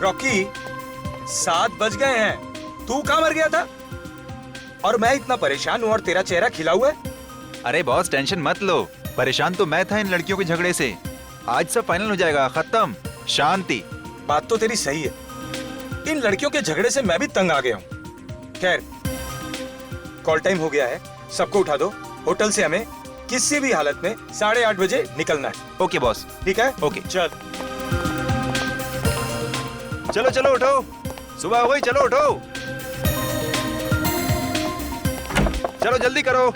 Rocky, 7 बज गए हैं, तू कहाँ मर गया था? और मैं इतना परेशान हूँ और तेरा चेहरा खिला हुआ है। अरे बॉस टेंशन मत लो, परेशान तो मैं था इन लड़कियों के झगड़े से। आज सब फाइनल हो जाएगा, खत्म, शांति। बात तो तेरी सही है, इन लड़कियों के झगड़े से मैं भी तंग आ गया हूँ। खैर, कॉल टाइम हो गया है, सबको उठा दो। होटल से हमें किसी भी हालत में 8:30 बजे निकलना है। Okay boss. ठीक है? ओके। चल चलो चलो उठो, सुबह हो गई, चलो उठो, चलो जल्दी करो।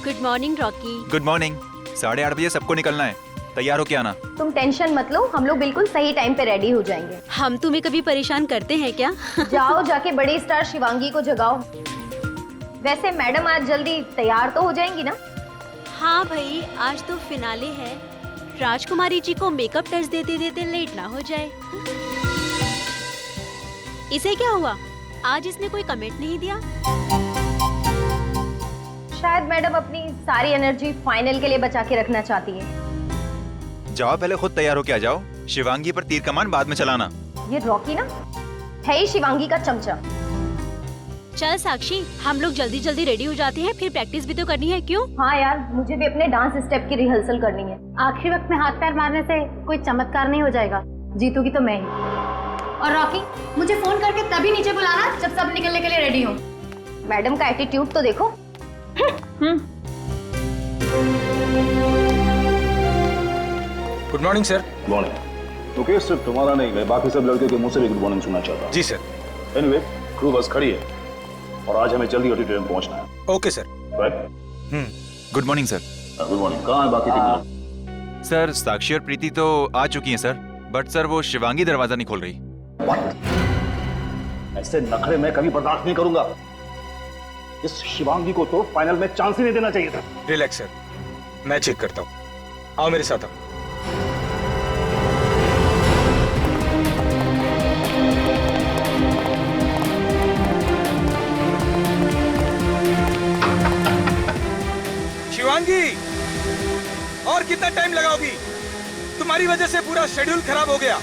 Good morning Rocky. Good morning. 8:30 बजे सबको निकलना है, तैयार होके आना। तुम टेंशन मत लो, हम लोग बिल्कुल सही टाइम पे रेडी हो जाएंगे। हम तुम्हें कभी परेशान करते हैं क्या? जाओ जाके बड़ी स्टार शिवांगी को जगाओ। वैसे मैडम आज जल्दी तैयार तो हो जाएंगी ना? हाँ भाई, आज तो फिनाले है, राजकुमारी जी को मेकअप टच देते देते लेट ना हो जाए। इसे क्या हुआ? आज इसने कोई कमेंट नहीं दिया। शायद मैडम अपनी सारी एनर्जी फाइनल के लिए बचा के रखना चाहती है। जाओ पहले खुद तैयार होके आ जाओ, शिवांगी पर तीर कमान बाद में चलाना। ये रॉकी ना है ही शिवांगी का चमचा। चल साक्षी, हम लोग जल्दी जल्दी रेडी हो जाते हैं, फिर प्रैक्टिस भी तो करनी है। क्यों? हाँ यार, मुझे भी अपने डांस स्टेप की रिहर्सल करनी है। आखिरी वक्त में हाथ पैर मारने से कोई चमत्कार नहीं हो जाएगा। जीतूगी तो मैं ही। और रॉकी, मुझे फोन करके तभी नीचे बुलाना जब सब निकलने के लिए रेडी हो। मैडम का एटीट्यूड तो देखो। Good morning sir. Morning. Okay, सिर्फ तुम्हारा नहीं, मैं बाकी सब लड़के के मुंह से भी गुड मॉर्निंग सुनना चाहता हूँ। जी सर। एनीवे, क्रू बस खड़ी है और आज हमें जल्दी ऑडिटोरियम पहुंचना है। Okay sir. Right. Good morning sir. Good morning. कहाँ है बाकी तीन लोग? सर साक्षी और प्रीति तो आ चुकी हैं सर, बट सर वो शिवांगी दरवाजा नहीं खोल रही। ऐसे नखरे मैं कभी बर्दाश्त नहीं करूंगा। इस शिवांगी को तो फाइनल में चांस ही नहीं देना चाहिए था। रिलैक्स सर, मैं चेक करता हूँ। आओ मेरे साथ आओ। शिवांगी, और कितना टाइम लगाओगी? तुम्हारी वजह से पूरा शेड्यूल खराब हो गया।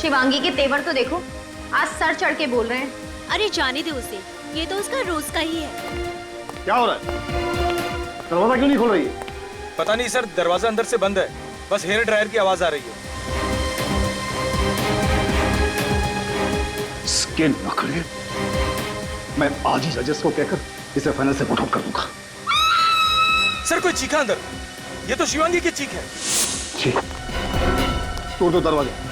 शिवांगी के तेवर तो देखो, आज सर चढ़ के बोल रहे हैं। अरे जाने दे उसे, ये तो उसका रोज का ही है। क्या हो रहा है? दरवाजा क्यों नहीं खोल रही है? पता नहीं सर, दरवाजा अंदर से बंद है, बस हेयर ड्रायर की आवाज आ रही है। इसके नखरे मैं आज ही जजेस को कहकर इसे फाइनल से आउट कर दूंगा। सर कोई चीखा अंदर, ये तो शिवांगी की चीख है। जी, तोड़ दो दरवाजा।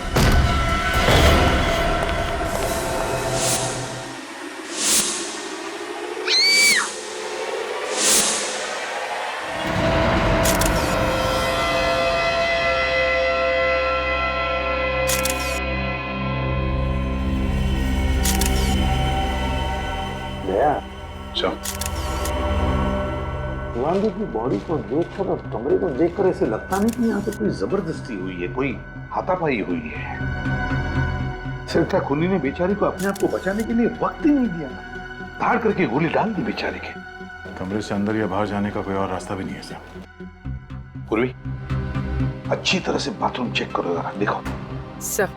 शिवांगी की बॉडी को देखकर और कमरे को देखकर ऐसे लगता नहीं कि यहाँ पे कोई जबरदस्ती हुई है, कोई हाथापाई हुई है। सिर्फ खूनी ने बेचारी को अपने आप को बचाने के लिए वक्त ही नहीं दिया, धाड़ करके गोली डाल दी बेचारी के। कमरे से अंदर या बाहर जाने का कोई और रास्ता भी नहीं है सर। पूर्वी, अच्छी तरह से बाथरूम चेक करो जरा, देखो। सर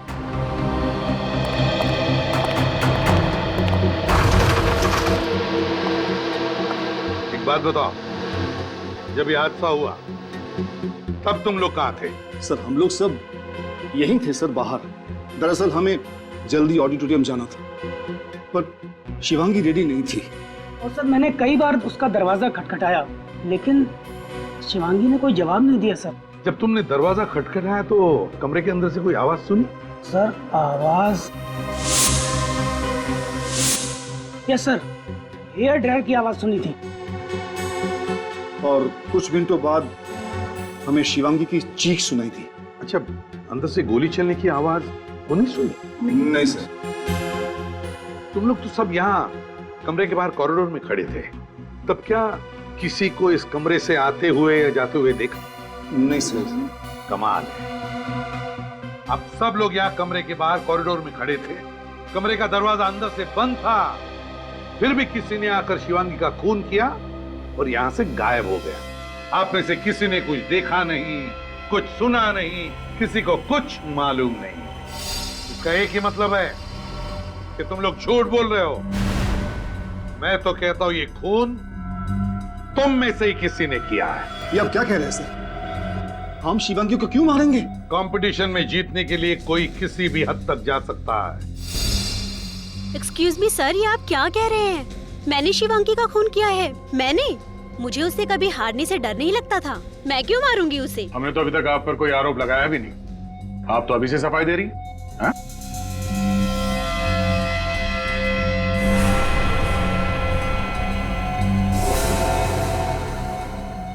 एक बात बताओ, जब ये हादसा हुआ तब तुम लोग कहाँ थे? सर हम लोग सब यहीं थे सर, बाहर। दरअसल हमें जल्दी ऑडिटोरियम जाना था, पर शिवांगी रेडी नहीं थी। और सर मैंने कई बार उसका दरवाजा खटखटाया, लेकिन शिवांगी ने कोई जवाब नहीं दिया सर। जब तुमने दरवाजा खटखटाया तो कमरे के अंदर से कोई आवाज सुनी? सर आवाज, यस सर, हेयर ड्रायर की आवाज सुनी थी। और कुछ मिनटों बाद हमें शिवांगी की चीख सुनाई दी। अच्छा, अंदर से गोली चलने की आवाज वो नहीं सुनी? नहीं सर। तुम लोग तो सब यहाँ कमरे के बाहर कॉरिडोर में खड़े थे, तब क्या किसी को इस कमरे से आते हुए या जाते हुए देखा? नहीं सर। कमाल है, अब सब लोग यहाँ कमरे के बाहर कॉरिडोर में खड़े थे, कमरे का दरवाजा अंदर से बंद था, फिर भी किसी ने आकर शिवांगी का खून किया और यहां से गायब हो गया। आप में से किसी ने कुछ देखा नहीं, कुछ सुना नहीं, किसी को कुछ मालूम नहीं। इसका एक ही मतलब है कि तुम लोग झूठ बोल रहे हो। मैं तो कहता हूं ये खून तुम में से ही किसी ने किया है। ये आप क्या कह रहे हैं सर? हम शिवांगी को क्यों मारेंगे? कंपटीशन में जीतने के लिए कोई किसी भी हद तक जा सकता है। एक्सक्यूज मी सर, ये आप क्या कह रहे हैं? मैंने शिवांगी का खून किया है? मैंने? मुझे उससे कभी हारने से डर नहीं लगता था। मैं क्यों मारूंगी उसे? हमने तो अभी तक आप पर कोई आरोप लगाया भी नहीं। आप तो अभी से सफाई दे रही हैं?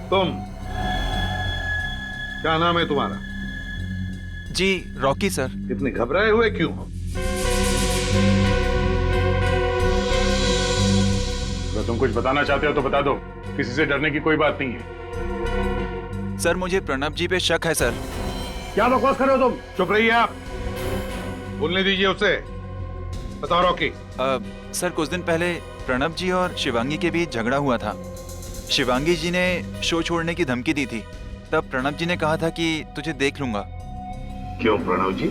तुम क्या नाम है तुम्हारा? जी रॉकी सर। इतने घबराए हुए क्यों हो? अगर तुम कुछ बताना चाहते हो तो बता दो, किसी से डरने की कोई बात नहीं है। सर मुझे प्रणब जी पे शक है सर। क्या बकवास कर रहे हो तुम? चुप रहिए आप। बोलने दीजिए उसे। बताओ रॉकी। सर कुछ दिन पहले प्रणब जी और शिवांगी के बीच झगड़ा हुआ था। शिवांगी जी ने शो छोड़ने की धमकी दी थी। तब प्रणब जी ने कहा था कि तुझे देख लूंगा। क्यों प्रणव जी,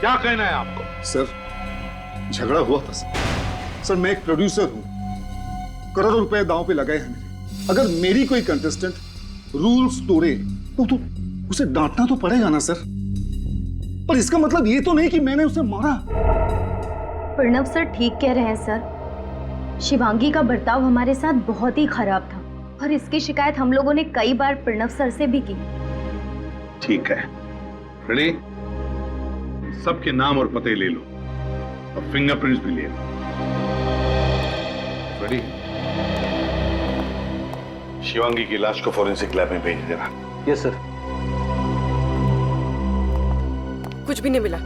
क्या कहना है आपको? सर झगड़ा हुआ था सर। सर मैं एक प्रोड्यूसर हूं, करोड़ों रुपए दांव पे लगाए हैं मैंने। अगर मेरी कोई कंटेस्टेंट रूल्स तोड़े तो उसे डांटना तो पड़ेगा ना सर। पर इसका मतलब ये तो नहीं कि मैंने उसे मारा। प्रणव सर ठीक कह रहे हैं सर। शिवांगी का बर्ताव हमारे साथ बहुत ही खराब था और इसकी शिकायत हम लोगों ने कई बार प्रणव सर से भी की। ठीक है, रेडी? सबके नाम और पते ले लो और फिंगरप्रिंट्स भी ले लो। रेडी? शिवांगी की लाश को फॉरेंसिक लैब में भेज देना। Yes sir. कुछ भी नहीं मिला।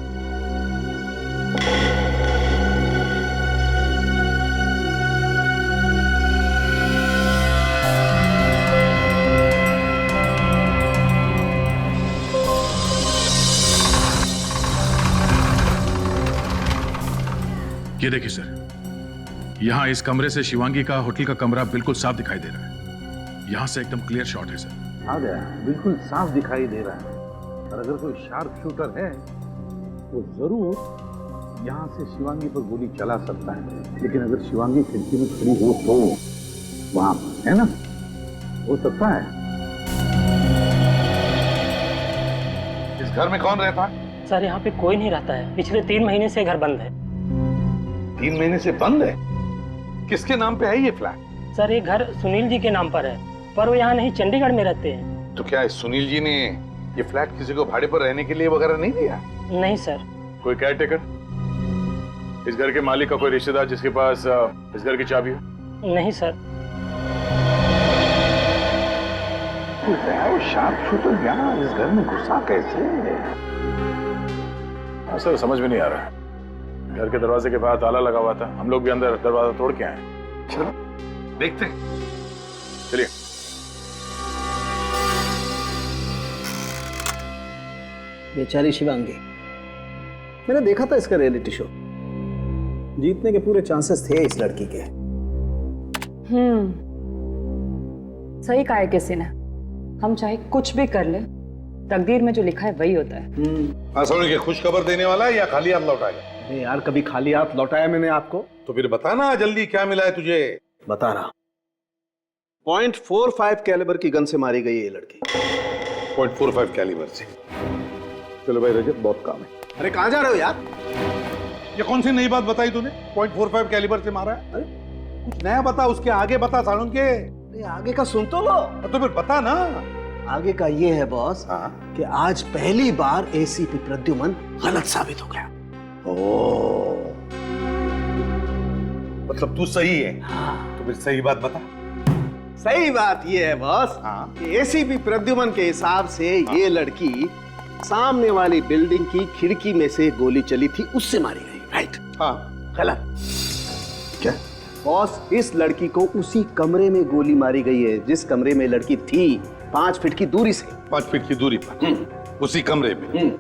ये देखिए सर, यहाँ इस कमरे से शिवांगी का होटल का कमरा बिल्कुल साफ दिखाई दे रहा है। यहाँ से एकदम क्लियर शॉट है सर। आ गया, बिल्कुल साफ दिखाई दे रहा है। और अगर कोई शार्प शूटर है तो जरूर यहाँ से शिवांगी पर गोली चला सकता है। लेकिन अगर शिवांगी खिड़की में खड़ी हो तो वहां है ना, हो सकता है। इस घर में कौन रहता है? सर यहाँ पे कोई नहीं रहता है। पिछले 3 महीने से घर बंद है। 3 महीने से बंद है? किसके नाम पे है ये फ्लैट? सर ये घर सुनील जी के नाम पर है, पर वो यहाँ नहीं, चंडीगढ़ में रहते हैं। तो क्या सुनील जी ने ये फ्लैट किसी को भाड़े पर रहने के लिए वगैरह नहीं दिया? नहीं सर। कोई केयर टेकर, इस घर के मालिक का कोई रिश्तेदार जिसके पास इस घर की चाबी हो? नहीं सर। वो शार्प शूटर यहाँ इस घर में घुसा कैसे? सर समझ में नहीं आ रहा है। घर के दरवाजे के बाहर ताला लगा हुआ था, हम लोग भी अंदर दरवाजा तोड़ के आए। चलो देखते हैं। चलिए। बेचारी शिवांगी, मैंने देखा था इसका रियलिटी शो। जीतने के पूरे चांसेस थे इस लड़की के। सही कहा है किसी ने। हम चाहे कुछ भी कर ले, तकदीर में जो लिखा है वही होता है। सोनी के खुश खबर देने वाला है या खाली हाथ लौटाएगा? अरे यार, कभी खाली हाथ लौटाया मैंने आपको? तो फिर बताना जल्दी, क्या मिला है तुझे? बता रहा। .45 कैलिबर की गन से मारी गई ये लड़की। 0.45 कैलिबर से? चलो भाई रजत, बहुत काम है। अरे कहाँ जा रहे हो यार? ये कौन सी नई बात बताई तूने? 0.45 कैलिबर से मारा है? अरे कुछ नया बता, उसके आगे बता सालून के। अरे आगे का सुन तो लो। तो फिर बता ना। आगे का ये है बॉस कि आज पहली बार एसीपी प्रद्युमन गलत साबित हो गया। मतलब तू सही है? हाँ। तो फिर सही बात बता। सही बात ये है बॉस कि एसीपी प्रद्युमन के हिसाब से ये लड़की सामने वाली बिल्डिंग की खिड़की में से गोली चली थी, उससे मारी गई। राइट? हाँ। गलत। क्या बॉस, इस लड़की को उसी कमरे में गोली मारी गई है जिस कमरे में लड़की थी, 5 फीट की दूरी से। 5 फीट की दूरी पर उसी कमरे में।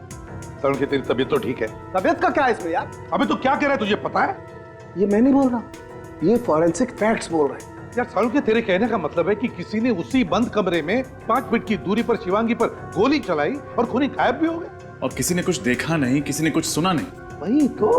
सर की तेरी तबीयत तो ठीक है? तबीयत का क्या है इसमें यार? अबे तो क्या कह रहा है, तुझे पता है? ये मैं नहीं बोल रहा, ये फॉरेंसिक फैक्ट्स बोल रहे हैं। यार सालू के तेरे कहने का मतलब है कि किसी ने उसी बंद कमरे में 5 फीट की दूरी पर शिवांगी पर गोली चलाई और खूनी गायब भी हो गए। और किसी ने कुछ देखा नहीं, किसी ने कुछ सुना नहीं। वही तो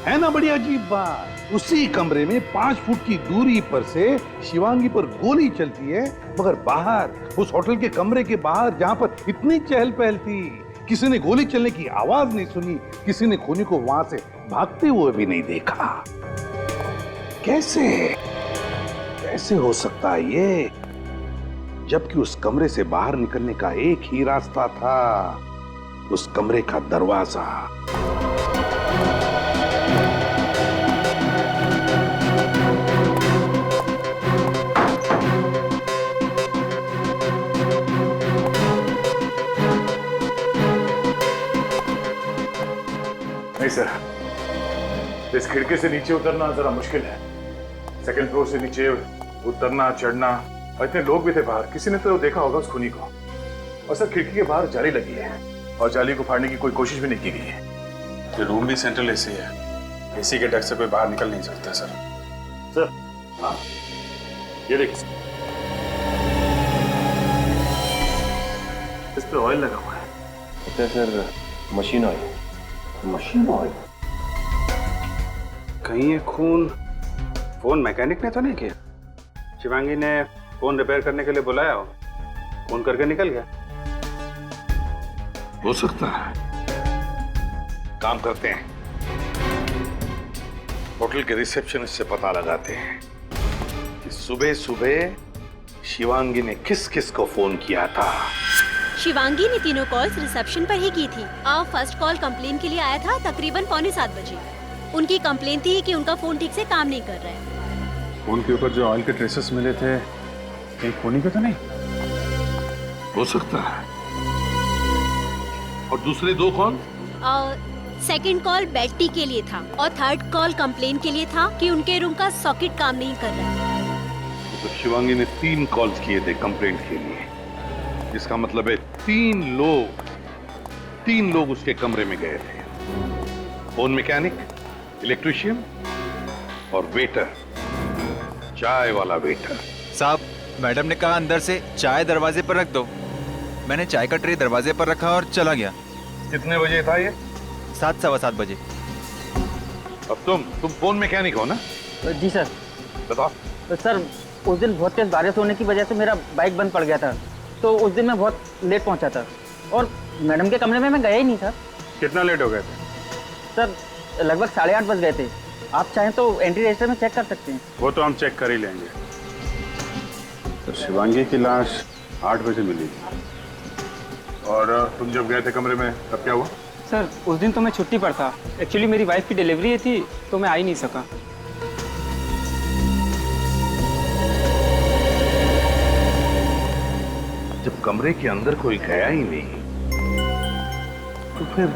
है ना बड़ी अजीब बात। उसी कमरे में 5 फुट की दूरी पर से शिवांगी पर गोली चलती है, मगर बाहर उस होटल के कमरे के बाहर जहां पर इतनी चहल पहल थी, किसी ने गोली चलने की आवाज नहीं सुनी, किसी ने खूनी को वहां से भागते हुए भी नहीं देखा। कैसे कैसे हो सकता है ये, जबकि उस कमरे से बाहर निकलने का एक ही रास्ता था, उस कमरे का दरवाजा। नहीं सर, इस खिड़की से नीचे उतरना जरा मुश्किल है। सेकंड फ्लोर से नीचे उतरना चढ़ना, और इतने लोग भी थे बाहर, किसी ने तो देखा होगा उस खूनी को। और सर खिड़की के बाहर जाली लगी है और जाली को फाड़ने की कोई कोशिश भी नहीं की गई है। ये रूम भी सेंट्रल एसी है, एसी के डर से कोई बाहर निकल नहीं सकता सर। सर हाँ, ये देखिए, इस पे ऑयल लगा हुआ है। Okay sir, machine oil. Machine oil? कहीं ये खून फोन मैकेनिक ने तो नहीं किया? शिवांगी ने फोन रिपेयर करने के लिए बुलाया हो, फोन करके निकल गया। हो सकता है। काम करते हैं, होटल के रिसेप्शनिस्ट से पता लगाते हैं कि सुबह सुबह शिवांगी ने किस किस को फोन किया था। शिवांगी ने तीनों कॉल्स रिसेप्शन पर ही की थी। फर्स्ट कॉल कंप्लेन के लिए आया था तकरीबन 6:45 बजे। उनकी कंप्लेन थी कि उनका फोन ठीक से काम नहीं कर रहा है। फोन के ऊपर जो ऑयल के ट्रेसेस मिले थे, कहीं खूनी के तो नहीं? हो सकता है। और दूसरे 2 कॉल? सेकंड कॉल बेट्टी के लिए था और थर्ड कॉल कंप्लेन के लिए था कि उनके रूम का सॉकेट काम नहीं कर रहा है। तो शिवांगी ने 3 कॉल्स किए थे कंप्लेंट के लिए। इसका मतलब है 3 लोग उसके कमरे में गए थे। फोन मैकेनिक, इलेक्ट्रिशियन और वेटर, चाय वाला वेटर। साहब, मैडम ने कहा अंदर से चाय दरवाजे पर रख दो। मैंने चाय का ट्रे दरवाजे पर रखा और चला गया। कितने बजे था ये? 7, सवा 7 बजे। अब तुम फोन मैकेनिक हो ना? जी सर। बताओ। सर उस दिन बहुत तेज बारिश होने की वजह से मेरा बाइक बंद पड़ गया था, तो उस दिन मैं बहुत लेट पहुंचा था और मैडम के कमरे में मैं गया ही नहीं सर। कितना लेट हो गए थे? सर लगभग 8:30 बज गए थे। आप चाहें तो एंट्री रजिस्टर में चेक कर सकते हैं। वो तो हम चेक कर ही लेंगे। तो शिवांगी की लाश 8 बजे मिली थी, और तुम जब गए थे कमरे में तब क्या हुआ? सर उस दिन तो मैं छुट्टी पर था। एक्चुअली मेरी वाइफ की डिलीवरी थी, तो मैं आ ही नहीं सका। जब कमरे के अंदर कोई गया ही नहीं, तो फिर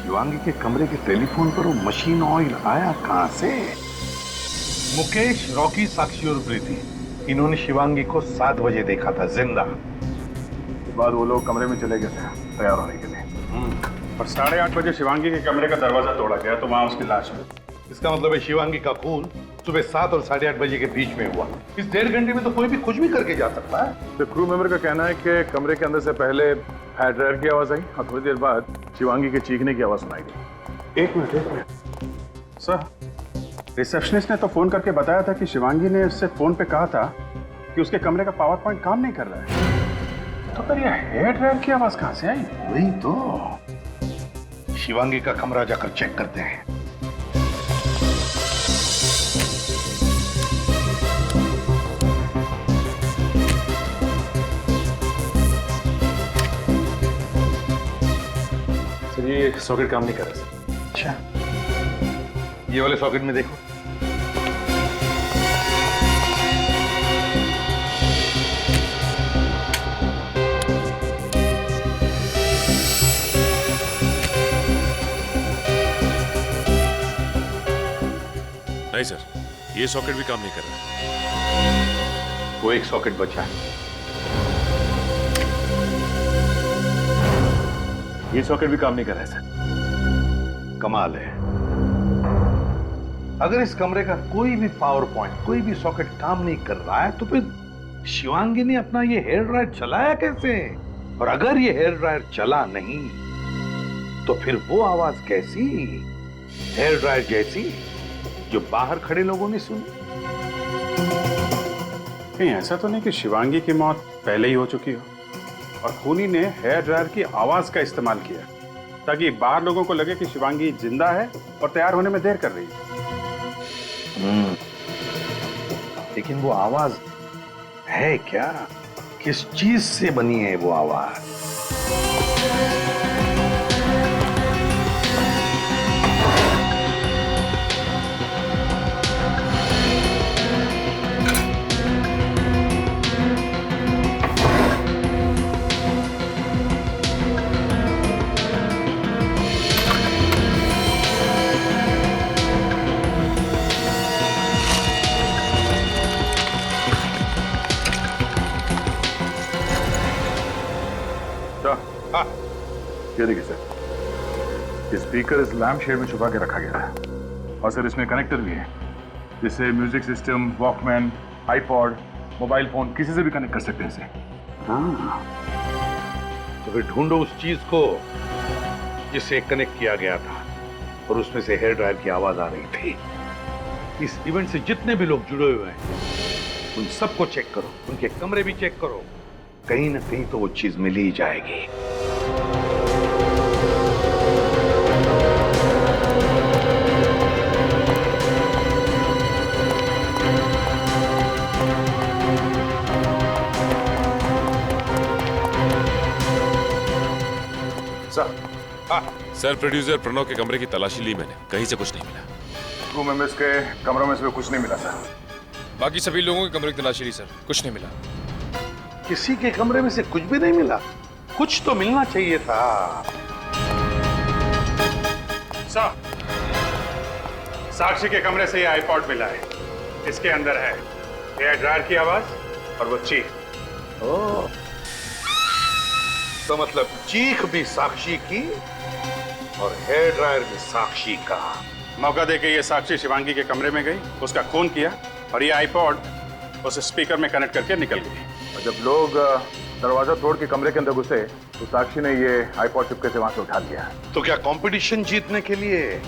शिवांगी के कमरे के टेलीफोन पर वो मशीन ऑयल आया कहां से? मुकेश, रॉकी, साक्षी और प्रीति, इन्होंने शिवांगी को 7 बजे देखा था जिंदा। उसके बाद वो लोग कमरे में चले गए थे तैयार होने के लिए, और 8:30 बजे शिवांगी के कमरे का दरवाजा तोड़ा गया, तो वहां उसकी लाश मिली। इसका मतलब है शिवांगी का खून सुबह 7 और 8:30 बजे के बीच में हुआ। इस 1.5 घंटे में तो कोई भी कुछ भी करके जा सकता है। तो क्रू मेंबर का कहना है कि कमरे के अंदर से पहले हेयर ड्रायर की आवाज आई और थोड़ी देर बाद शिवांगी के चीखने की आवाज सुनाई दी। एक मिनट सर, रिसेप्शनिस्ट ने तो फोन करके बताया था कि शिवांगी ने उससे फोन पे कहा था कि उसके कमरे का पावर पॉइंट काम नहीं कर रहा है। तो फिर ये हेयर ड्रायर की आवाज कहां से आई? वही तो, शिवांगी का कमरा जाकर चेक करते हैं। सर ये सॉकेट काम नहीं कर रहा सर। अच्छा, ये वाले सॉकेट में देखो। नहीं सर, ये सॉकेट भी काम नहीं कर रहा। वो एक सॉकेट बचा है। ये सॉकेट भी काम नहीं कर रहा है सर। कमाल है, अगर इस कमरे का कोई भी पावर पॉइंट, कोई भी सॉकेट काम नहीं कर रहा है, तो फिर शिवांगी ने अपना ये हेयर ड्रायर चलाया कैसे? और अगर ये हेयर ड्रायर चला नहीं, तो फिर वो आवाज कैसी? हेयर ड्रायर जैसी जो बाहर खड़े लोगों ने सुनी? कहीं ऐसा तो नहीं कि शिवांगी की मौत पहले ही हो चुकी हो और खूनी ने हेयर ड्रायर की आवाज का इस्तेमाल किया ताकि बाहर लोगों को लगे कि शिवांगी जिंदा है और तैयार होने में देर कर रही है। लेकिन वो आवाज है क्या? किस चीज से बनी है वो आवाज? ये देखिए सर, ये स्पीकर इस लैम्प शेड में छुपा के रखा गया है और सर इसमें कनेक्टर भी है जिससे music system, Walkman, iPod, mobile phone किसी से भी कनेक्ट कर सकते हैं इसे। हाँ, तो फिर ढूंढो उस चीज को जिससे कनेक्ट किया गया था और उसमें से हेयर ड्रायर की आवाज आ रही थी। इस इवेंट से जितने भी लोग जुड़े हुए हैं उन सबको चेक करो, उनके कमरे भी चेक करो, कहीं ना कहीं तो वो चीज मिल ही जाएगी। सर, प्रोड्यूसर प्रणव के कमरे की तलाशी ली मैंने, कहीं से कुछ नहीं मिला। क्रू मेंबर्स के कमरों में से भी कुछ नहीं मिला सर। बाकी सभी लोगों के कमरे की तलाशी ली सर, कुछ नहीं मिला। किसी के कमरे में से कुछ भी नहीं मिला? कुछ तो मिलना चाहिए था। सर, साक्षी के कमरे से ये आईपॉड मिला है। इसके अंदर है हेयर ड्रायर की आवाज और वो चीख। ओह, तो मतलब चीख भी साक्षी की और हेयर ड्रायर भी साक्षी का। मौका देके ये साक्षी शिवांगी के कमरे में गई, उसका खून किया और ये आईपॉड उस स्पीकर में कनेक्ट करके निकल गई। और जब लोग दरवाजा तोड़ के कमरे के अंदर घुसे तो साक्षी ने ये आईपॉड चुपके से वहां से उठा लिया। तो क्या कंपटीशन जीतने के लिए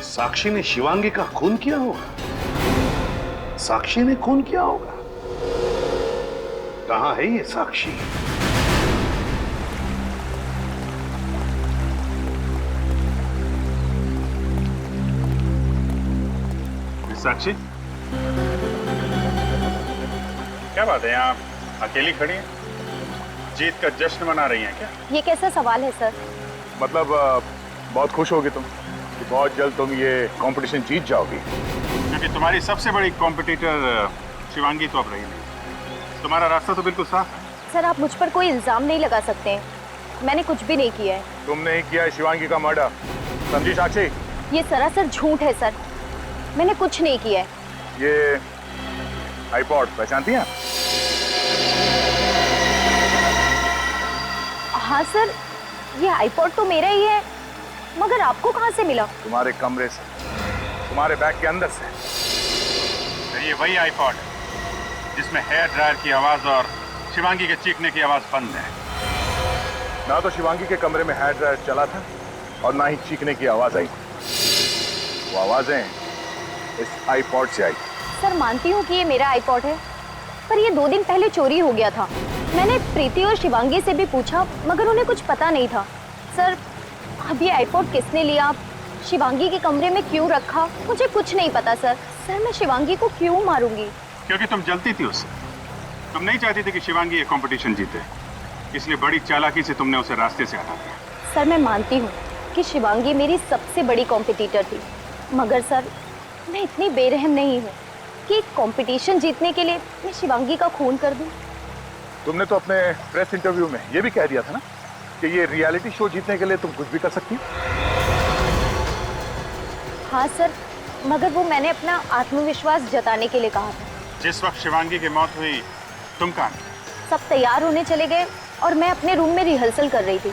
साक्षी ने शिवांगी का खून किया होगा? साक्षी ने खून किया होगा? कहां है ये साक्षी? साक्षी, क्या बात है, यहाँ अकेली खड़ी है? जीत का जश्न मना रही हैं क्या? ये कैसा सवाल है सर? मतलब बहुत खुश होगी तुम कि बहुत जल्द तुम ये कंपटीशन जीत जाओगी। क्योंकि तुम्हारी सबसे बड़ी कॉम्पिटिटर शिवांगी तो अब रही नहीं। तुम्हारा रास्ता तो बिल्कुल साफ है। सर, आप मुझ पर कोई इल्जाम नहीं लगा सकते हैं, मैंने कुछ भी नहीं किया है। तुमने ही किया है शिवांगी का मर्डर, समझी साक्षी? ये सरासर झूठ है सर, मैंने कुछ नहीं किया है। ये आईपॉड पहचानती हैं? हाँ सर, ये आईपॉड तो मेरा ही है, मगर आपको कहाँ से मिला? तुम्हारे कमरे से, तुम्हारे बैग के अंदर से। ये वही आईपॉड जिसमें हेयर ड्रायर की आवाज और शिवांगी के चीखने की आवाज बंद है। ना तो शिवांगी के कमरे में हेयर ड्रायर चला था और ना ही चीखने की आवाज आई। वो आवाजें इस आईपॉड से आई। सर, मानती हूँ कि ये मेरा आईपॉड है, पर ये 2 दिन पहले चोरी हो गया था। मैंने प्रीति और शिवांगी से भी पूछा, मगर उन्हें कुछ पता नहीं था। सर, अब ये आईपॉड किसने लिया, शिवांगी के कमरे में क्यों रखा, मुझे कुछ नहीं पता सर। सर, मैं शिवांगी को क्यों मारूंगी? क्योंकि तुम जलती थी उससे। तुम नहीं चाहती थी कि शिवांगी ये कंपटीशन जीते, इसलिए बड़ी चालाकी से तुमने उसे रास्ते से हटा दिया। सर, मैं मानती हूँ कि शिवांगी मेरी सबसे बड़ी कॉम्पिटिटर थी, मगर सर, मैं इतनी बेरहम नहीं हूँ कि कंपटीशन जीतने के लिए मैं शिवांगी का खून कर दूं। तुमने तो अपने प्रेस इंटरव्यू में ये भी कह दिया था ना कि ये रियलिटी शो जीतने के लिए तुम कुछ भी कर सकती हो। हाँ सर, मगर वो मैंने अपना आत्मविश्वास जताने के लिए कहा था। जिस वक्त शिवांगी की मौत हुई, तुम कहाँ? सब तैयार होने चले गए और मैं अपने रूम में रिहर्सल कर रही थी।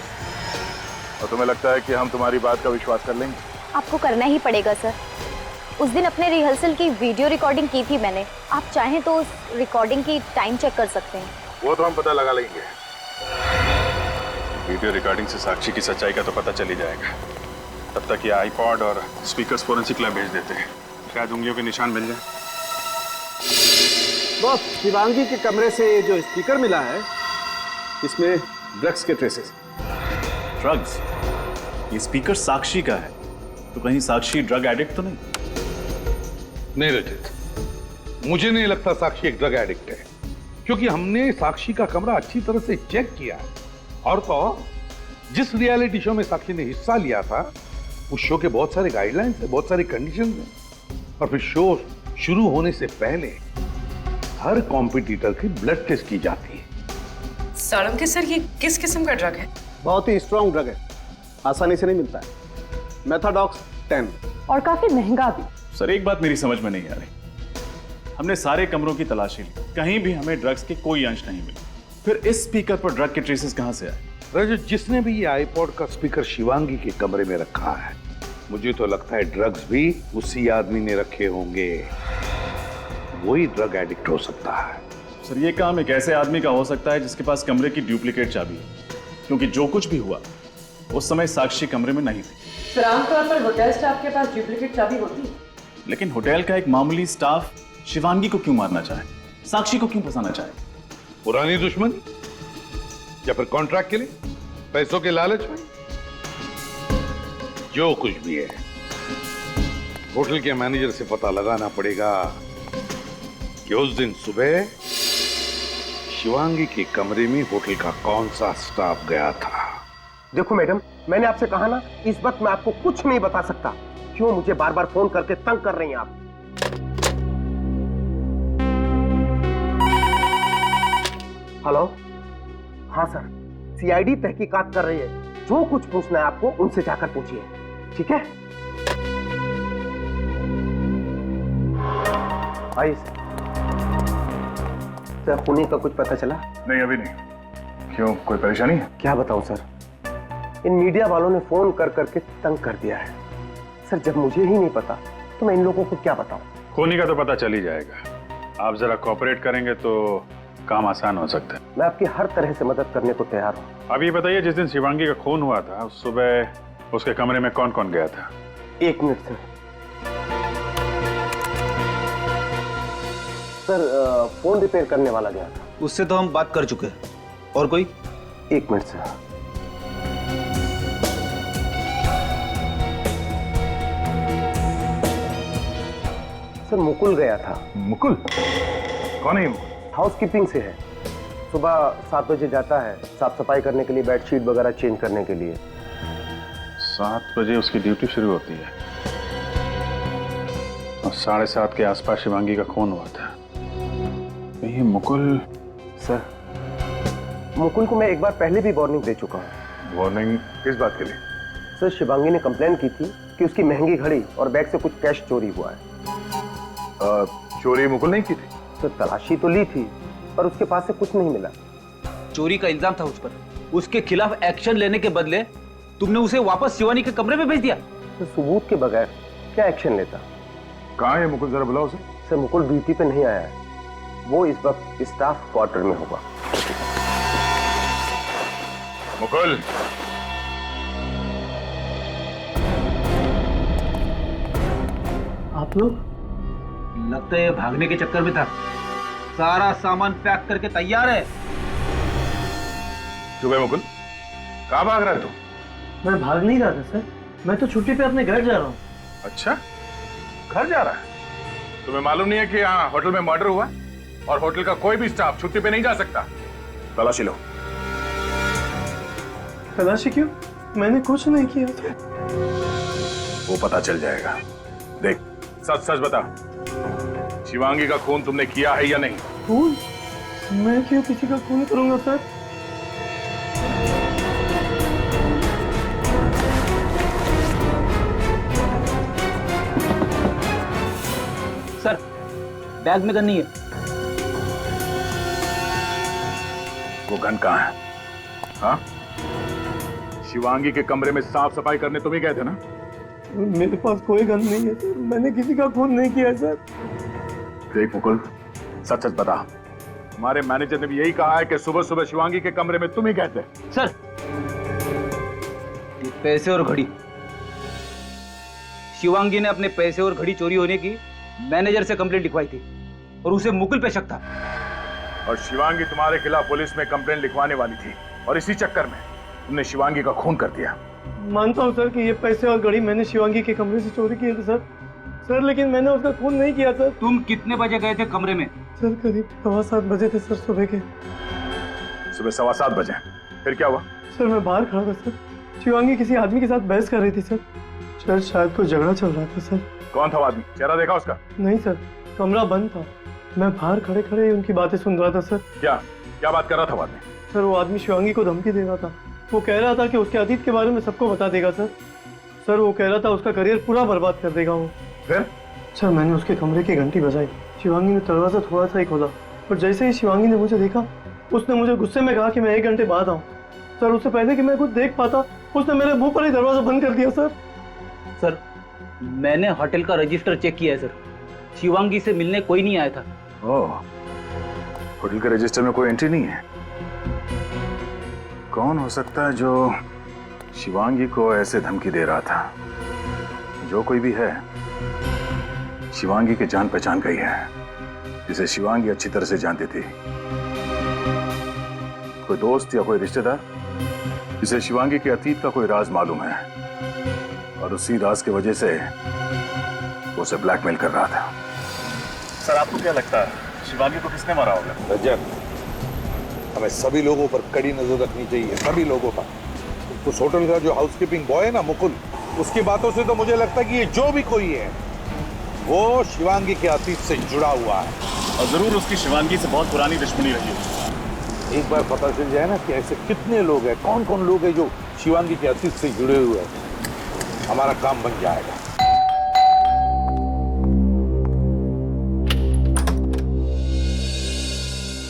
और तुम्हें लगता है कि हम तुम्हारी बात का विश्वास कर लेंगे? आपको करना ही पड़ेगा सर। उस दिन अपने रिहर्सल की वीडियो रिकॉर्डिंग की थी मैंने। आप चाहें तो उस रिकॉर्डिंग की टाइम चेक कर सकते हैं। वो तो हम पता लगा लेंगे। वीडियो रिकॉर्डिंग से साक्षी की सच्चाई का तो पता चल ही जाएगा। तब तक ये आईपॉड और स्पीकर्स फोरेंसिक लैब भेज देते हैं, शायद उंगलियों के निशान मिल जाए। बॉस, शिवांगी के कमरे से जो स्पीकर मिला है इसमें ड्रग्स के ट्रेसेस। ड्रग्स? ये स्पीकर साक्षी का है, तो कहीं साक्षी ड्रग एडिक्ट तो नहीं? नहीं रचित, मुझे नहीं लगता साक्षी एक ड्रग एडिक्ट है, क्योंकि हमने साक्षी का कमरा अच्छी तरह से चेक किया है। और तो जिस रियलिटी शो में साक्षी ने हिस्सा लिया था, उस शो के बहुत सारे गाइडलाइंस है, बहुत सारी कंडीशंस हैं। और फिर शो शुरू होने से पहले हर कॉम्पिटिटर की ब्लड टेस्ट की जाती है। सालम सर, ये किस किस्म का ड्रग है? बहुत ही स्ट्रॉन्ग ड्रग है, आसानी से नहीं मिलता है। मेथाडॉक्स 10 और काफी महंगा भी। सर, एक बात मेरी समझ में नहीं आ रही। हमने सारे कमरों की तलाशी ली, कहीं भी हमें ड्रग्स के कोई अंश नहीं मिले। फिर इस स्पीकर पर ड्रग के ट्रेसेस कहां से आए? रजत, जिसने भी ये आईपॉड का स्पीकर शिवांगी के कमरे में रखा है, मुझे तो लगता है ड्रग्स भी उसी आदमी ने रखे होंगे। वही ड्रग एडिक्ट हो सकता है। सर, ये काम एक ऐसे आदमी का हो सकता है जिसके पास कमरे की डुप्लीकेट चाबी है, क्योंकि जो कुछ भी हुआ उस समय साक्षी कमरे में नहीं थी। सर, आमतौर पर होटल स्टाफ के पास डुप्लीकेट चाबी होती है। लेकिन होटल का एक मामूली स्टाफ शिवांगी को क्यों मारना चाहे, साक्षी को क्यों फंसाना चाहे? पुरानी दुश्मनी या फिर कॉन्ट्रैक्ट के लिए, पैसों के लालच में? जो कुछ भी है, होटल के मैनेजर से पता लगाना पड़ेगा कि उस दिन सुबह शिवांगी के कमरे में होटल का कौन सा स्टाफ गया था। देखो मैडम, मैंने आपसे कहा ना, इस वक्त मैं आपको कुछ नहीं बता सकता। क्यों मुझे बार बार फोन करके तंग कर रही हैं आप? हेलो? हाँ सर, सीआईडी तहकीकात कर रही है। जो कुछ पूछना है आपको उनसे जाकर पूछिए, ठीक है? आइए सर, खूनी का कुछ पता चला? नहीं, अभी नहीं। क्यों, कोई परेशानी है? क्या बताऊं सर, इन मीडिया वालों ने फोन कर करके तंग कर दिया है। सर, जब मुझे ही नहीं पता तो मैं इन लोगों को क्या बताऊं? खूनी का तो पता चल ही जाएगा। आप जरा कोऑपरेट करेंगे तो काम आसान हो सकता है। मैं आपकी हर तरह से मदद करने को तैयार हूँ। अब ये बताइए, जिस दिन शिवांगी का खून हुआ था, उस सुबह उसके कमरे में कौन कौन गया था? 1 minute sir. Sir, phone repair करने वाला गया था। उससे तो हम बात कर चुके हैं। और कोई? 1 मिनट सर। सर, मुकुल गया था। मुकुल? कौन है मुकुल? हाउसकीपिंग से है। सुबह 7 बजे जाता है, साफ सफाई करने के लिए, बेडशीट वगैरह चेंज करने के लिए। 7 बजे उसकी ड्यूटी शुरू होती है और 7:30 के आसपास शिवांगी का खून हुआ था। ये मुकुल? सर, मुकुल को मैं एक बार पहले भी वार्निंग दे चुका हूँ। वार्निंग किस बात के लिए? सर, शिवांगी ने कंप्लेन की थी कि उसकी महंगी घड़ी और बैग से कुछ कैश चोरी हुआ है। चोरी मुकुल नहीं की थी? सर, तलाशी तो ली थी पर उसके पास से कुछ नहीं मिला। चोरी का इल्जाम था उस पर। उसके खिलाफ एक्शन लेने के बदले तुमने उसे वापस शिवानी के कमरे में भेज दिया। तो सबूत के बगैर क्या एक्शन लेता? कहाँ है मुकुल, जरा बुलाओ उसे। सर, मुकुल ड्यूटी पे नहीं आया है, वो इस वक्त स्टाफ क्वार्टर में होगा। मुकुल, आप लोग? लगता है भागने के चक्कर में था। सारा सामान पैक करके तैयार है। चुप है मुकुल, कहाँ भाग रहा है तू? मैं भाग नहीं रहा था सर, मैं तो छुट्टी पे अपने घर जा रहा हूँ। अच्छा, घर जा रहा है? तुम्हें मालूम नहीं है कि यहाँ होटल में मर्डर हुआ और होटल का कोई भी स्टाफ छुट्टी पे नहीं जा सकता? तलाशी लो। तलाशी क्यों? मैंने कुछ नहीं किया था। वो पता चल जाएगा। देख, सच सच बता, शिवांगी का खून तुमने किया है या नहीं? खून? मैं क्यों किसी का खून करूंगा सर? सर, बैग में गन नहीं है। वो गन कहाँ है? हाँ? शिवांगी के कमरे में साफ सफाई करने तुम ही गए थे ना? मेरे पास कोई गन नहीं है सर, मैंने किसी का खून नहीं किया सर। देख मुकुल, सच सच बता। हमारे मैनेजर ने भी यही कहा है कि सुबह सुबह शिवांगी के कमरे में तुम ही गए थे। सर, पैसे और घड़ी, शिवांगी ने अपने पैसे और घड़ी चोरी होने की मैनेजर से कंप्लेंट लिखवाई थी और उसे मुकुल पे शक था। और शिवांगी तुम्हारे खिलाफ पुलिस में कंप्लेंट लिखवाने वाली थी और इसी चक्कर में तुमने शिवांगी का खून कर दिया। मानता हूँ सर कि ये पैसे और घड़ी मैंने शिवांगी के कमरे से चोरी किए थे सर, लेकिन मैंने उसका खून नहीं किया सर। तुम कितने बजे गए थे कमरे में? सर करीब 7:15 बजे थे सर, सुबह के। सुबह 7:15 बजे? फिर क्या हुआ? सर मैं बाहर खड़ा था सर, शिवांगी किसी आदमी के साथ बहस कर रही थी सर, शायद कोई झगड़ा चल रहा था सर। कौन था वो आदमी? चेहरा देखा उसका? नहीं सर, कमरा बंद था, मैं बाहर खड़े खड़े उनकी बातें सुन रहा था सर। क्या बात कर रहा था वो आदमी? सर वो आदमी शिवांगी को धमकी दे रहा था, वो कह रहा था कि उसके अतीत के बारे में सबको बता देगा सर वो कह रहा था उसका करियर पूरा बर्बाद कर देगा वो। फिर? सर मैंने उसके कमरे की घंटी बजाई, शिवांगी ने दरवाजा थोड़ा सा ही खोला और जैसे ही शिवांगी ने मुझे देखा उसने मुझे गुस्से में कहा कि मैं 1 घंटे बाद आऊँ। सर उससे पहले कि मैं कुछ देख पाता उसने मेरे मुंह पर ही दरवाजा बंद कर दिया सर। सर मैंने होटल का रजिस्टर चेक किया है सर, शिवांगी से मिलने कोई नहीं आया था। ओह, होटल के रजिस्टर में कोई एंट्री नहीं है। कौन हो सकता है जो शिवांगी को ऐसे धमकी दे रहा था? जो कोई भी है, शिवांगी की जान पहचान गई है, जिसे शिवांगी अच्छी तरह से जानती थी। कोई दोस्त या कोई रिश्तेदार जिसे शिवांगी के अतीत का कोई राज मालूम है और उसी राज की वजह से वो उसे ब्लैकमेल कर रहा था। सर आपको क्या लगता है शिवांगी को किसने मारा होगा? रजत, हमें सभी लोगों पर कड़ी नजर रखनी चाहिए, सभी लोगों पर। उस होटल का जो हाउसकीपिंग बॉय है ना मुकुल, उसकी बातों से तो मुझे लगता है कि ये जो भी कोई है वो शिवांगी के अतीत से जुड़ा हुआ है और जरूर उसकी शिवांगी से बहुत पुरानी दुश्मनी रही है। एक बार पता चल जाए ना कि ऐसे कितने लोग हैं, कौन कौन लोग हैं जो शिवांगी के अतीत से जुड़े हुए हैं, हमारा काम बन जाएगा।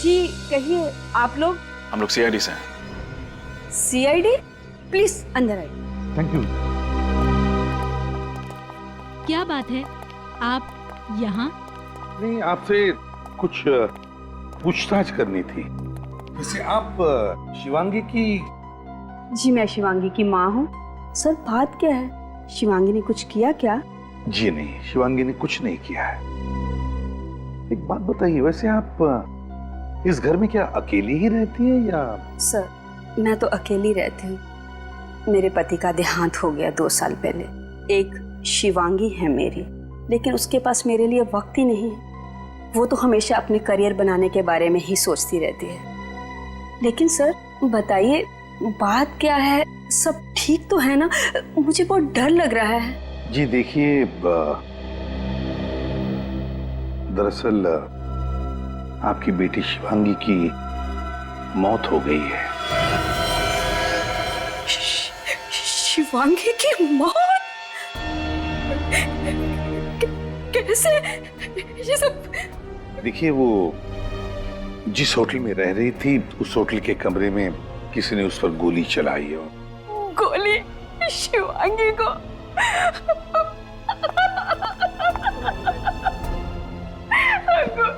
जी कहिए, आप लोग? हम लोग सीआईडी से हैं। सीआईडी? प्लीज अंदर आइए। Thank you. क्या बात है, आप यहाँ? नहीं, आपसे कुछ पूछताछ करनी थी। वैसे आप शिवांगी की? जी मैं शिवांगी की माँ हूँ। सर बात क्या है, शिवांगी ने कुछ किया क्या? जी नहीं, शिवांगी ने कुछ नहीं किया है। एक बात बताइए, वैसे आप इस घर में क्या अकेली ही रहती है या? सर मैं तो अकेली रहती हूँ, मेरे पति का देहांत हो गया 2 साल पहले। एक शिवांगी है मेरी, लेकिन उसके पास मेरे लिए वक्त ही नहीं है। वो तो हमेशा अपने करियर बनाने के बारे में ही सोचती रहती है। लेकिन सर बताइए बात क्या है, सब ठीक तो है ना? मुझे बहुत डर लग रहा है। जी देखिए, दरअसल आपकी बेटी शिवांगी की मौत हो गई है। शिवांगी की मौत? कैसे ये सब? देखिए, वो जिस होटल में रह रही थी उस होटल के कमरे में किसी ने उस पर गोली चलाई है। गोली शिवांगी को?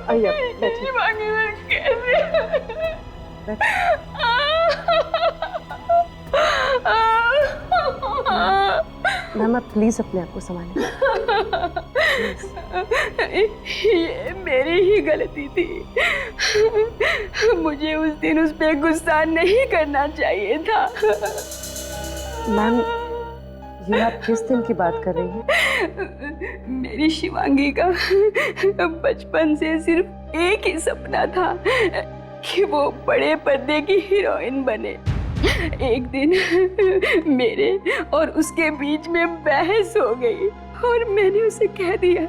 शिवांगी में कैसे? मैम आप प्लीज अपने आप को संभालें। ये मेरी ही गलती थी, मुझे उस दिन उस पे गुस्सा नहीं करना चाहिए था। मैम ये आप किस दिन की बात कर रही हैं? मेरी शिवांगी का बचपन से सिर्फ एक ही सपना था कि वो बड़े पर्दे की हीरोइन बने। एक दिन मेरे और उसके बीच में बहस हो गई और मैंने उसे कह दिया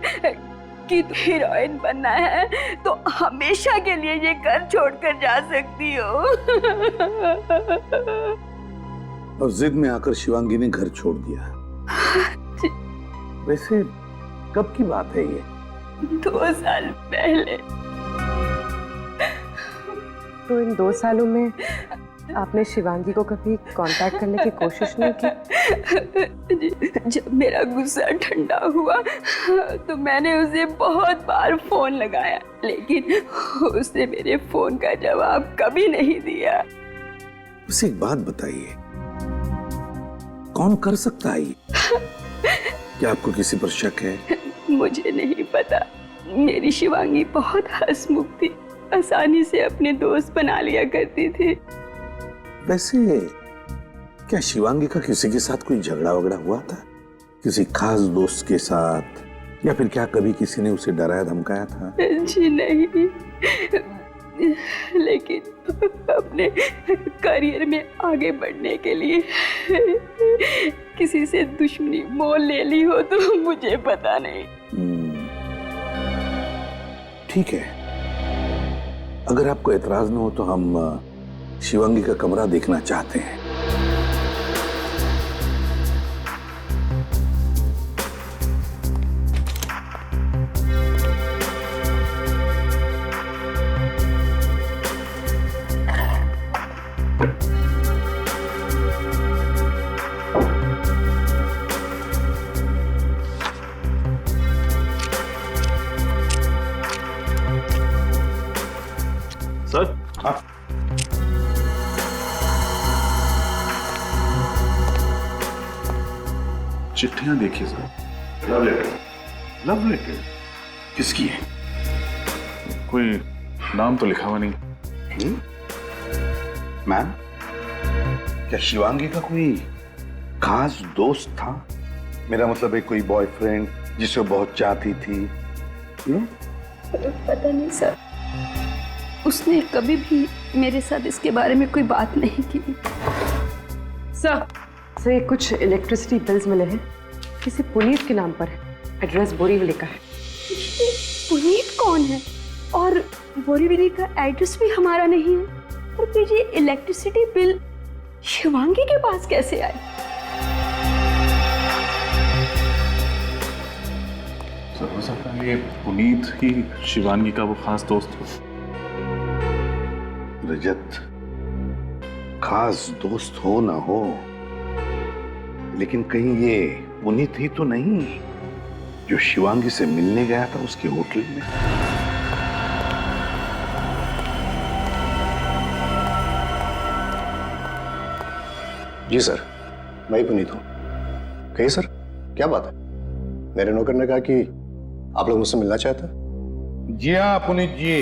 कि तू हीरोइन बनना है तो हमेशा के लिए ये घर छोड़कर जा सकती हो। और जिद में आकर शिवांगी ने घर छोड़ दिया। वैसे कब की बात है ये? 2 साल पहले। तो इन 2 सालों में आपने शिवांगी को कभी कांटेक्ट करने की कोशिश नहीं की? जब मेरा गुस्सा ठंडा हुआ तो मैंने उसे बहुत बार फोन लगाया, लेकिन उसने मेरे फोन का जवाब कभी नहीं दिया। बस एक बात बताइए, कौन कर सकता है ये? क्या आपको किसी पर शक है? मुझे नहीं पता। मेरी शिवांगी बहुत हंसमुख थी, आसानी से अपने दोस्त बना लिया करती थी। वैसे क्या शिवांगी का किसी के साथ कोई झगड़ा वगड़ा हुआ था? किसी खास दोस्त के साथ, या फिर क्या कभी किसी ने उसे डराया धमकाया था? जी नहीं, लेकिन अपने करियर में आगे बढ़ने के लिए किसी से दुश्मनी मोल ले ली हो तो मुझे पता नहीं। ठीक है, अगर आपको एतराज न हो तो हम शिवांगी का कमरा देखना चाहते हैं। सर, हाँ। चिट्ठियां देखिए sir. Love letter? Love letter किसकी है? कोई नाम तो लिखा हुआ नहीं। मैम, क्या शिवांगी का कोई खास दोस्त था? मेरा मतलब है कोई बॉयफ्रेंड जिसे बहुत चाहती थी? पता नहीं सर, उसने कभी भी मेरे साथ इसके बारे में कोई बात नहीं की। सर ये कुछ इलेक्ट्रिसिटी बिल्स मिले हैं, किसी पुनीत के नाम पर है, एड्रेस बोरीवली का है। पुनीत कौन है? और बोरीवली का एड्रेस भी हमारा नहीं है, और फिर ये इलेक्ट्रिसिटी बिल शिवांगी के पास कैसे आए? सर हो सकता है ये पुनीत ही शिवांगी का वो खास दोस्त हो। रजत, खास दोस्त हो ना हो, लेकिन कहीं ये पुनीत ही तो नहीं जो शिवांगी से मिलने गया था उसके होटल में? जी सर, मैं ही पुनीत हूँ। कहिए सर, क्या बात है? मेरे नौकर ने कहा कि आप लोग मुझसे मिलना चाहते हैं। जी हाँ पुनीत जी,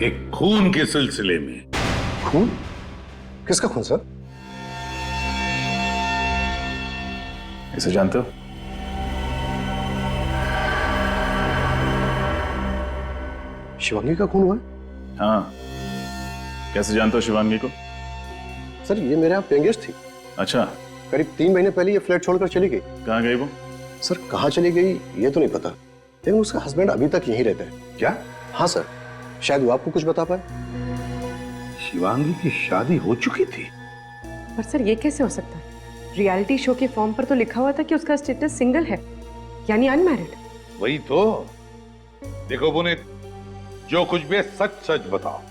एक खून के सिलसिले में। खून? किसका खून सर? इसे जानते हो? शिवांगी का खून हुआ है? हाँ। कैसे जानते हो शिवांगी को? सर ये मेरे यहाँ पेइंग गेस्ट थी। अच्छा। करीब 3 महीने पहले ये फ्लैट छोड़कर चली गई। कहाँ गई वो? सर कहाँ चली गई ये तो नहीं पता, लेकिन उसका हस्बैंड अभी तक यहीं रहता है। क्या? हाँ सर, शायद वो आपको कुछ बता पाए। शिवांगी की शादी हो चुकी थी? पर सर ये कैसे हो सकता है? रियलिटी शो के फॉर्म पर तो लिखा हुआ था कि उसका स्टेटस सिंगल है, यानी अनमैरिड। वही तो। देखो पुनीत, जो कुछ भी है सच सच बताओ,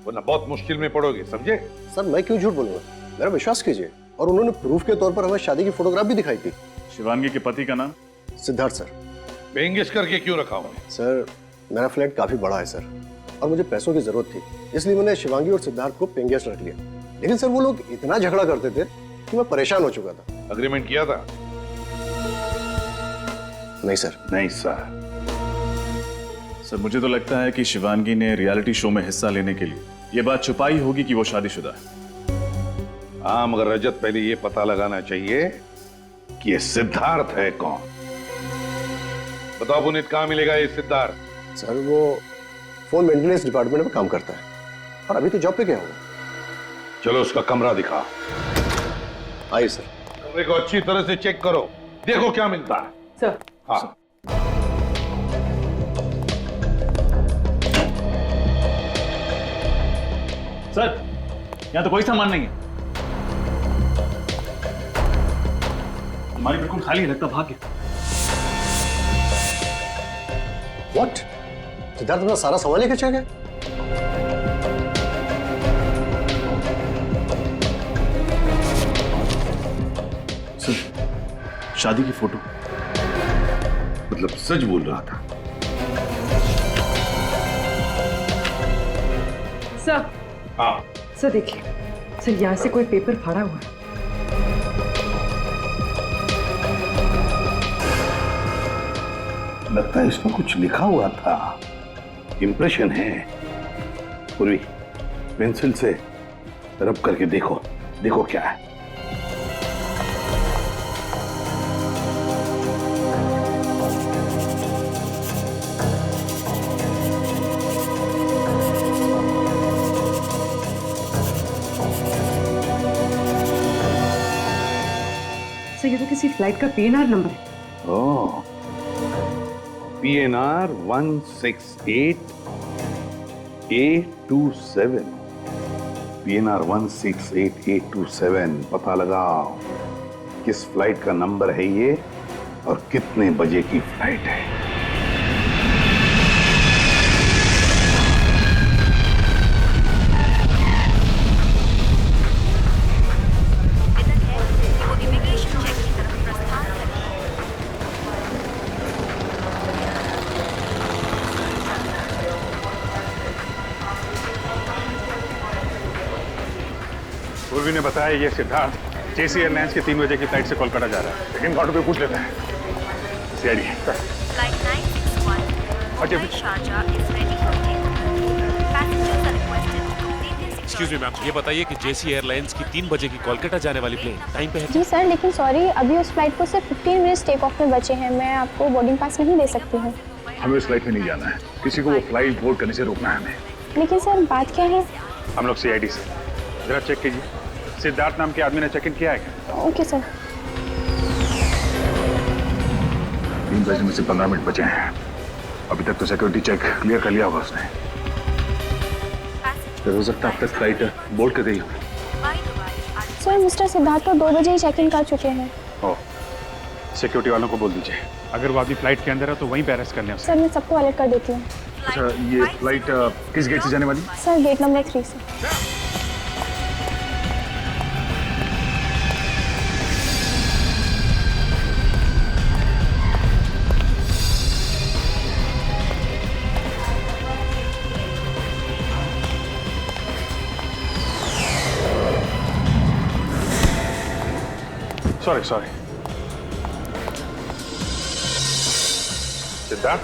वरना बहुत मुश्किल में पड़ोगे, समझे? सर मैं क्यों झूठ बोलूंगा, मेरा विश्वास कीजिए। और उन्होंने प्रूफ के तौर पर हमें शादी की फोटोग्राफ भी दिखाई थी। शिवांगी के पति का नाम? सिद्धार्थ सर। पेइंग गेस्ट करके क्यों रखा हूं? सर मेरा फ्लैट काफी बड़ा है सर, और मुझे पैसों की जरूरत थी, इसलिए मैंने शिवांगी और सिद्धार्थ को पेइंग गेस्ट रख लिया। लेकिन सर वो लोग इतना झगड़ा करते थे कि मैं परेशान हो चुका था। अग्रीमेंट किया था? नहीं सर। नहीं सर। सर मुझे तो लगता है कि शिवांगी ने रियलिटी शो में हिस्सा लेने के लिए ये बात छुपाई होगी कि वो शादीशुदा है। हाँ, मगर रजत पहले ये पता लगाना चाहिए कि ये सिद्धार्थ है कौन। बताओ पुनीत, कहाँ मिलेगा ये सिद्धार्थ? सर वो फोन मेंटेनेंस डिपार्टमेंट में काम करता है, और अभी तो जॉब पे गया होगा। चलो उसका कमरा दिखाओ। आइए सर। कमरे को अच्छी तरह से चेक करो, देखो क्या मिलता है। सर। हाँ। सर यहाँ तो कोई सामान नहीं है। हमारी बिल्कुल खाली है, लगता भाग गया। What? सिद्धार्थ अपना सारा सामान लेकर चला गया? सर शादी की फोटो। मतलब सच बोल रहा था? सर। हाँ सर देखिए, सर यहाँ से कोई पेपर फाड़ा हुआ है। लगता है इसमें कुछ लिखा हुआ था, इंप्रेशन है। पूर्वी पेंसिल से रब करके देखो, देखो क्या है। सर ये तो किसी फ्लाइट का PNR नंबर है। ओह, PNR 168 827। PNR 168 827। पता लगाओ किस फ्लाइट का नंबर है ये और कितने बजे की फ्लाइट है। पूर्वी ने बताया ये सिद्धार्थ JC एयरलाइंस के 3 बजे की फ्लाइट से कोलकाता जा रहा है। लेकिन काउंटर पे पूछ लेते हैं। CID Flight 961 Mumbai Sharjah is ready for takeoff. Passengers are requested to complete their excuse me ma'am, ये बताइए कि JC एयरलाइंस की 3 बजे की कोलकाता जाने वाली प्लेन टाइम पे है? जी सर, लेकिन सॉरी, अभी उस फ्लाइट को सिर्फ 15 मिनट्स टेक ऑफ में बचे हैं। मैं आपको बोर्डिंग पास नहीं दे सकती हूँ। हमें उस फ्लाइट में नहीं जाना है, किसी को वो फ्लाइट बोर्ड करने से रोकना है हमें। लेकिन सर बात क्या है? हम लोग CID से जरा चेक कीजिए, सिद्धार्थ नाम के आदमी ने चेक इन किया है क्या? Okay sir. 3 बजे में से 15 मिनट बचे हैं। अभी तक तो सिक्योरिटी चेक क्लियर कर लिया होगा उसने। तो हो सकता है अब तक फ्लाइट बोर्ड कर गई हो। सर मिस्टर सिद्धार्थ तो 2 बजे ही चेक इन कर चुके हैं। ओह, सिक्योरिटी वालों को बोल दीजिए अगर वो अभी फ्लाइट के अंदर है तो वहीं पे अरेस्ट कर लें उसे। सर मैं सबको अलर्ट कर देती हूँ। अच्छा, ये फ्लाइट किस गेट से जाने वाली? सर गेट नंबर 3 से। सॉरी सिद्धार्थ,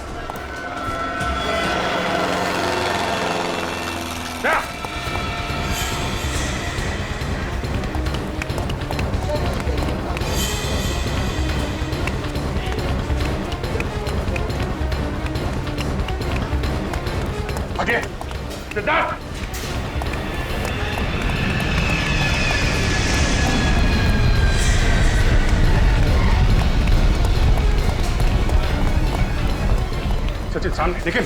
सिद्धार्थ सचिन सामने देखिए।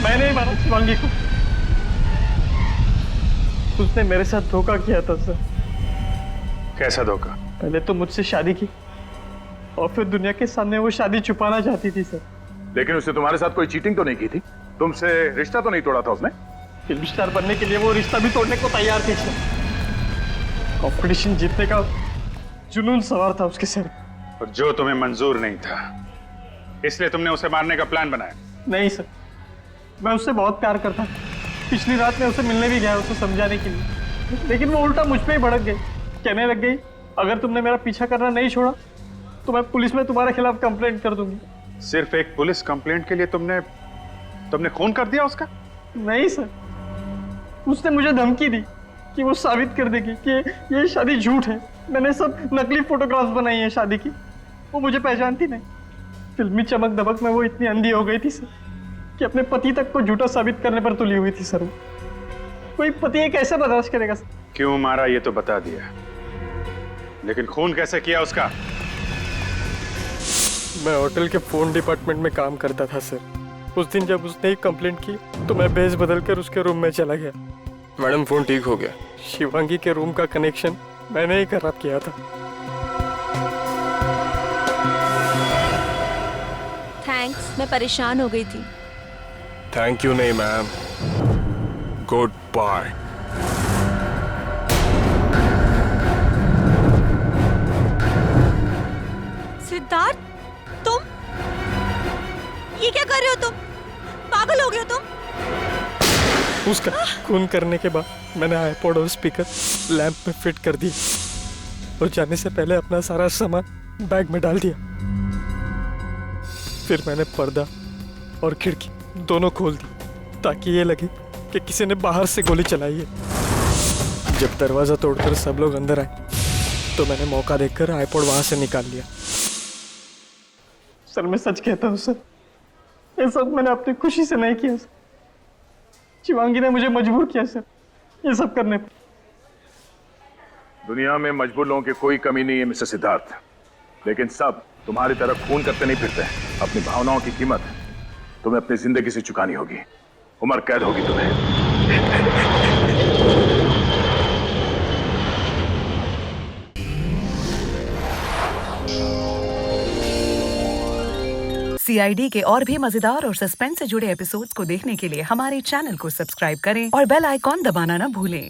मैंने ही मारा शिवांगी को। उसने मेरे साथ धोखा किया था सर। कैसा धोखा? पहले तो मुझसे शादी की और फिर दुनिया के सामने वो शादी छुपाना चाहती थी सर। लेकिन उसने तुम्हारे साथ कोई चीटिंग तो नहीं की थी? तुमसे रिश्ता तो नहीं तोड़ा था उसने? फिल्म स्टार बनने के लिए वो रिश्ता भी तोड़ने को तैयार थी सर। कंपटीशन जीतने का जुनून सवार था उसके सर। और जो तुम्हें मंजूर नहीं था इसलिए तुमने उसे मारने का प्लान बनाया? नहीं सर, मैं उससे बहुत प्यार करता। पिछली रात में उसे मिलने भी गया उसे समझाने के लिए, लेकिन वो उल्टा मुझ पे ही भड़क गई। कहने लग गई अगर तुमने मेरा पीछा करना नहीं छोड़ा तो मैं पुलिस में तुम्हारे खिलाफ कंप्लेंट कर दूंगी। सिर्फ एक पुलिस कंप्लेंट के लिए तुमने खून कर दिया उसका? नहीं सर, उसने मुझे धमकी दी कि वो साबित कर देगी कि ये शादी झूठ है। मैंने सब नकली फोटोग्राफ्स बनाई हैं शादी की। वो मुझे पहचानती नहीं। फिल्मी चमक दमक में वो इतनी अंधी हो गई थी सर कि अपने पति तक को झूठा साबित करने पर तुली हुई थी सर। कोई पति ये कैसे बर्दाश्त करेगा सर? क्यों मारा ये तो बता दिया, लेकिन खून कैसे किया उसका? मैं होटल के फोन डिपार्टमेंट में काम करता था सर। उस दिन जब उसने एक कंप्लेंट की तो मैं भेस बदल कर उसके रूम में चला गया। मैडम फोन ठीक हो गया। शिवांगी के रूम का कनेक्शन मैंने ही खराब किया था। थैंक्स, मैं परेशान हो गई थी। थैंक यू नहीं मैम, गुड बाय। सिद्धार्थ, तुम ये क्या कर रहे हो? तुम पागल हो गए हो तुम? उसका खून करने के बाद मैंने आईपॉड और स्पीकर लैंप में फिट कर दिए और जाने से पहले अपना सारा सामान बैग में डाल दिया। फिर मैंने पर्दा और खिड़की दोनों खोल दी ताकि ये लगे कि किसी ने बाहर से गोली चलाई है। जब दरवाजा तोड़कर सब लोग अंदर आए तो मैंने मौका देखकर आईपॉड वहां से निकाल लिया। सर मैं सच कहता हूँ सर, ये सब मैंने अपनी खुशी से नहीं किया सर। शिवांगी ने मुझे मजबूर किया सर ये सब करने पर। दुनिया में मजबूर लोगों की कोई कमी नहीं है मिस्टर सिद्धार्थ, लेकिन सब तुम्हारी तरह खून करते नहीं फिरते। अपनी भावनाओं की कीमत तुम्हें अपनी जिंदगी से चुकानी होगी। उम्र कैद होगी तुम्हें। CID के और भी मजेदार और सस्पेंस से जुड़े एपिसोड्स को देखने के लिए हमारे चैनल को सब्सक्राइब करें और बेल आइकॉन दबाना ना भूलें।